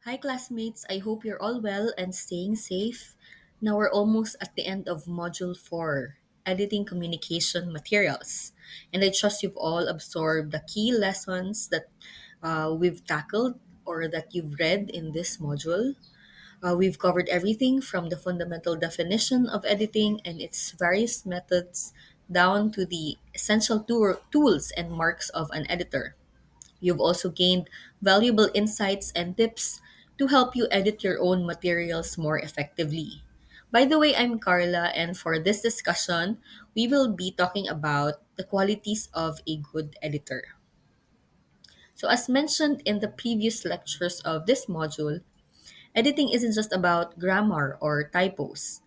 Hi, classmates. I hope you're all well and staying safe. Now we're almost at the end of Module 4, Editing Communication Materials. And I trust you've all absorbed the key lessons that we've tackled or that you've read in this module. We've covered everything from the fundamental definition of editing and its various methods down to the essential tools and marks of an editor. You've also gained valuable insights and tips to help you edit your own materials more effectively. By the way, I'm Carla, and for this discussion, we will be talking about the qualities of a good editor. So, as mentioned in the previous lectures of this module, editing isn't just about grammar or typos.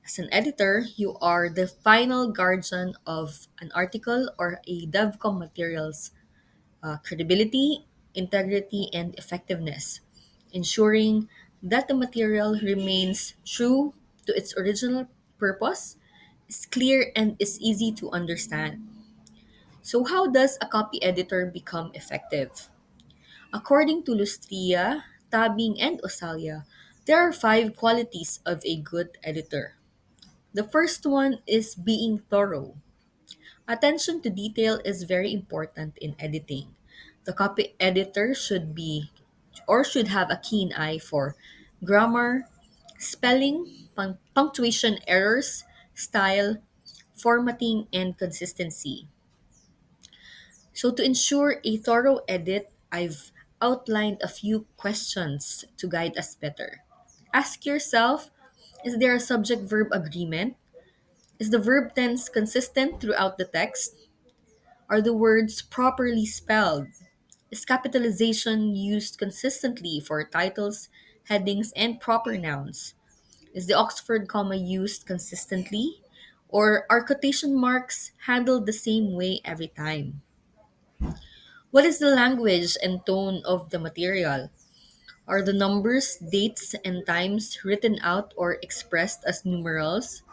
As an editor, you are the final guardian of an article or a DevCom materials credibility, integrity, and effectiveness, ensuring that the material remains true to its original purpose, is clear, and is easy to understand. So, how does a copy editor become effective? According to Lustria, Tabing, and Osalia, there are five qualities of a good editor. The first one is being thorough. Attention to detail is very important in editing. The copy editor should be or should have a keen eye for grammar, spelling, punctuation errors, style, formatting, and consistency. So, to ensure a thorough edit, I've outlined a few questions to guide us better. Ask yourself, is there a subject verb agreement? Is the verb tense consistent throughout the text? Are the words properly spelled? Is capitalization used consistently for titles, headings, and proper nouns? Is the Oxford comma used consistently? Or are quotation marks handled the same way every time? What is the language and tone of the material? Are the numbers, dates, and times written out or expressed as numerals?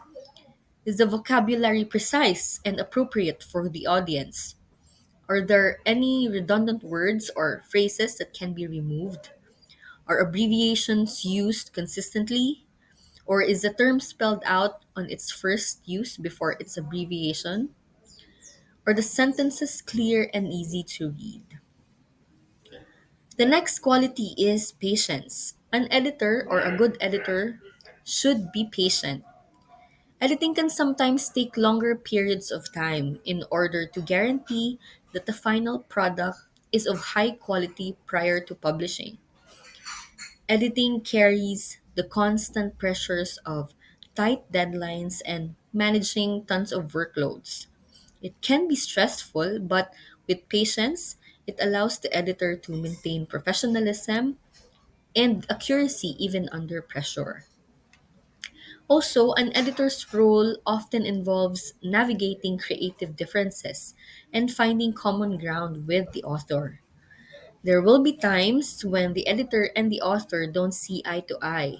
Is the vocabulary precise and appropriate for the audience? Are there any redundant words or phrases that can be removed? Are abbreviations used consistently? Or is the term spelled out on its first use before its abbreviation? Are the sentences clear and easy to read? The next quality is patience. An editor or a good editor should be patient. Editing can sometimes take longer periods of time in order to guarantee that the final product is of high quality prior to publishing. Editing carries the constant pressures of tight deadlines and managing tons of workloads. It can be stressful, but with patience, it allows the editor to maintain professionalism and accuracy even under pressure. Also, an editor's role often involves navigating creative differences and finding common ground with the author. There will be times when the editor and the author don't see eye to eye.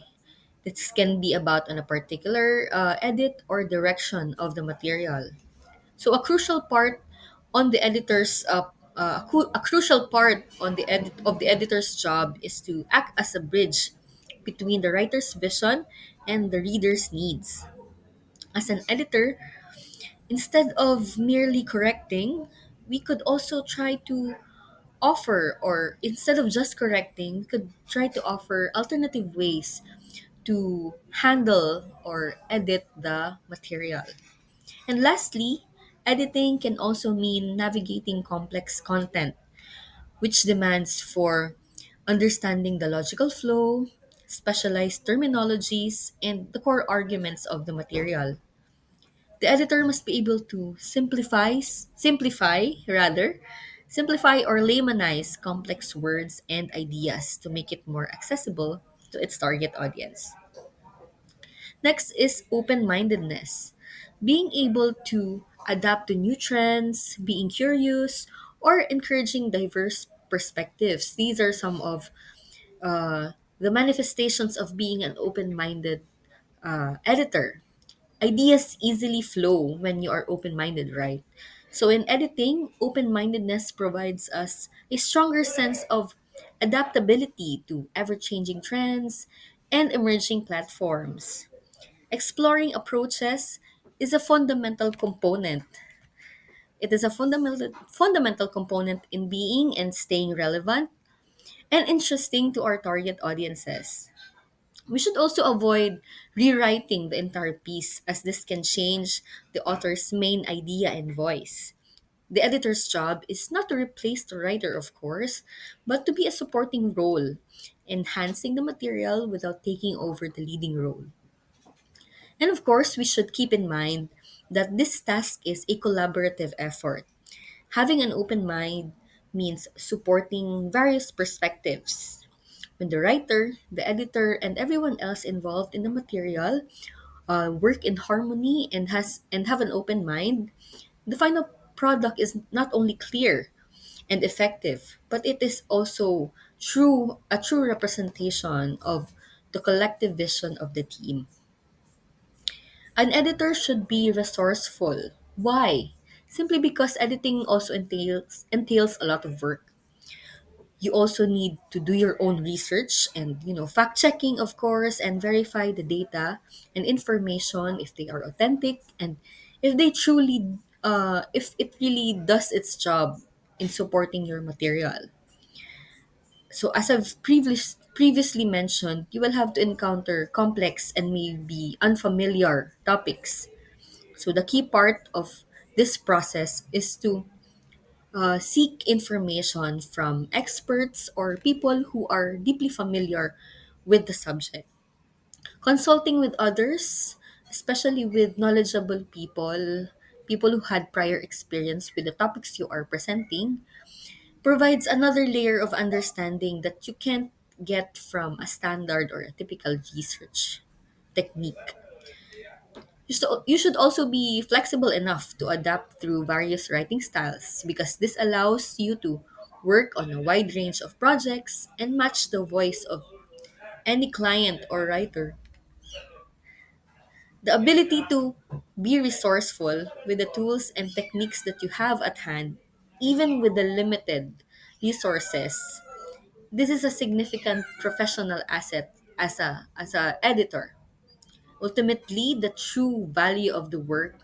This can be about on a particular edit or direction of the material. So, a crucial part on the edit of the editor's job is to act as a bridge between the writer's vision and the reader's needs. As an editor, instead of merely correcting, we could also try to offer, or instead of just correcting, we could try to offer alternative ways to handle or edit the material. And lastly, editing can also mean navigating complex content, which demands for understanding the logical flow, specialized terminologies, and the core arguments of the material. The editor must be able to simplify or laymanize complex words and ideas to make it more accessible to its target audience. Next is open mindedness. Being able to adapt to new trends, being curious, or encouraging diverse perspectives. These are some of the manifestations of being an open minded editor. Ideas easily flow when you are open minded, right? So, in editing, open mindedness provides us a stronger sense of adaptability to ever changing trends, and emerging platforms. Exploring approaches is a fundamental component. It is a fundamental component in being and staying relevant and interesting to our target audiences. We should also avoid rewriting the entire piece, as this can change the author's main idea and voice. The editor's job is not to replace the writer, of course, but to be a supporting role, enhancing the material without taking over the leading role. And of course, we should keep in mind that this task is a collaborative effort. Having an open mind means supporting various perspectives. When the writer, the editor, and everyone else involved in the material work in harmony and have an open mind, the final product is not only clear and effective, but it is also a true representation of the collective vision of the team. An editor should be resourceful. Why? Simply because editing also entails a lot of work. You also need to do your own research and fact checking, of course, and verify the data and information if they are authentic and if they truly if it really does its job in supporting your material. So as I've previously mentioned, you will have to encounter complex and maybe unfamiliar topics. So the key part of this process is to seek information from experts or people who are deeply familiar with the subject. Consulting with others, especially with knowledgeable people, people who had prior experience with the topics you are presenting, provides another layer of understanding that you can't get from a standard or a typical research technique. You should also be flexible enough to adapt through various writing styles because this allows you to work on a wide range of projects and match the voice of any client or writer. The ability to be resourceful with the tools and techniques that you have at hand, even with the limited resources, this is a significant professional asset as a editor. Ultimately, the true value of the work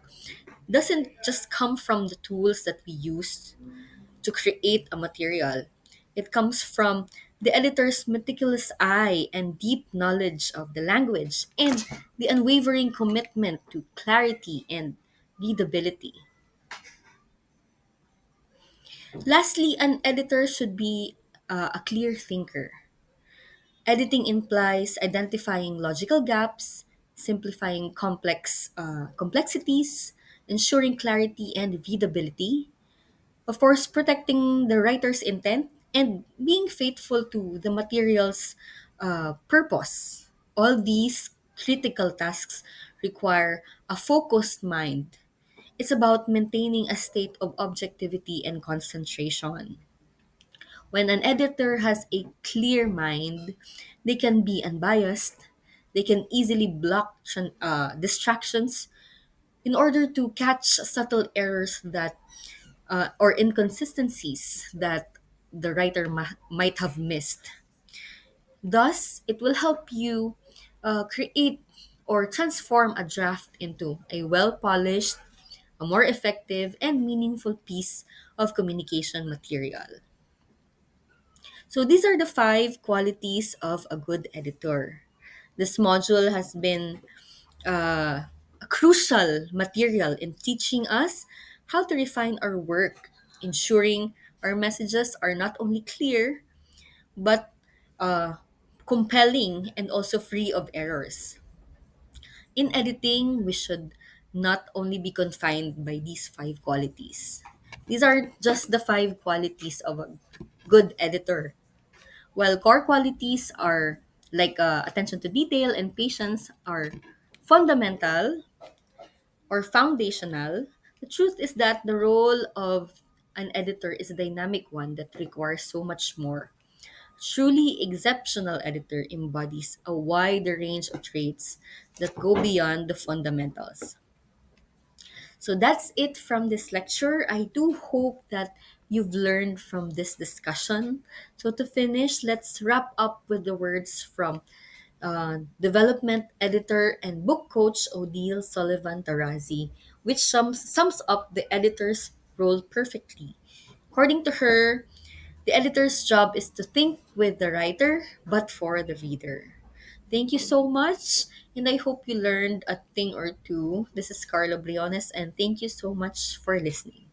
doesn't just come from the tools that we use to create a material. It comes from the editor's meticulous eye and deep knowledge of the language and the unwavering commitment to clarity and readability. Lastly, an editor should be a clear thinker. Editing implies identifying logical gaps, simplifying complexities, ensuring clarity and readability, of course, protecting the writer's intent and being faithful to the material's purpose. All these critical tasks require a focused mind. It's about maintaining a state of objectivity and concentration. When an editor has a clear mind, they can be unbiased, they can easily block distractions in order to catch subtle errors that or inconsistencies that the writer might have missed. Thus, it will help you create or transform a draft into a well polished, a more effective, and meaningful piece of communication material. So, these are the five qualities of a good editor. This module has been a crucial material in teaching us how to refine our work, ensuring our messages are not only clear but uh, compelling and also free of errors. In editing, we should not only be confined by these five qualities. These are just the five qualities of a good editor. While core qualities are like attention to detail and patience are fundamental, or foundational, the truth is that the role of an editor is a dynamic one that requires so much more. Truly exceptional editor embodies a wider range of traits that go beyond the fundamentals. So that's it from this lecture. I do hope that you've learned from this discussion. So, to finish, let's wrap up with the words from development editor and book coach Odile Sullivan Tarazi, which sums up the editor's role perfectly. According to her, the editor's job is to think with the writer, but for the reader. Thank you so much, and I hope you learned a thing or two. This is Carlo Briones, and thank you so much for listening.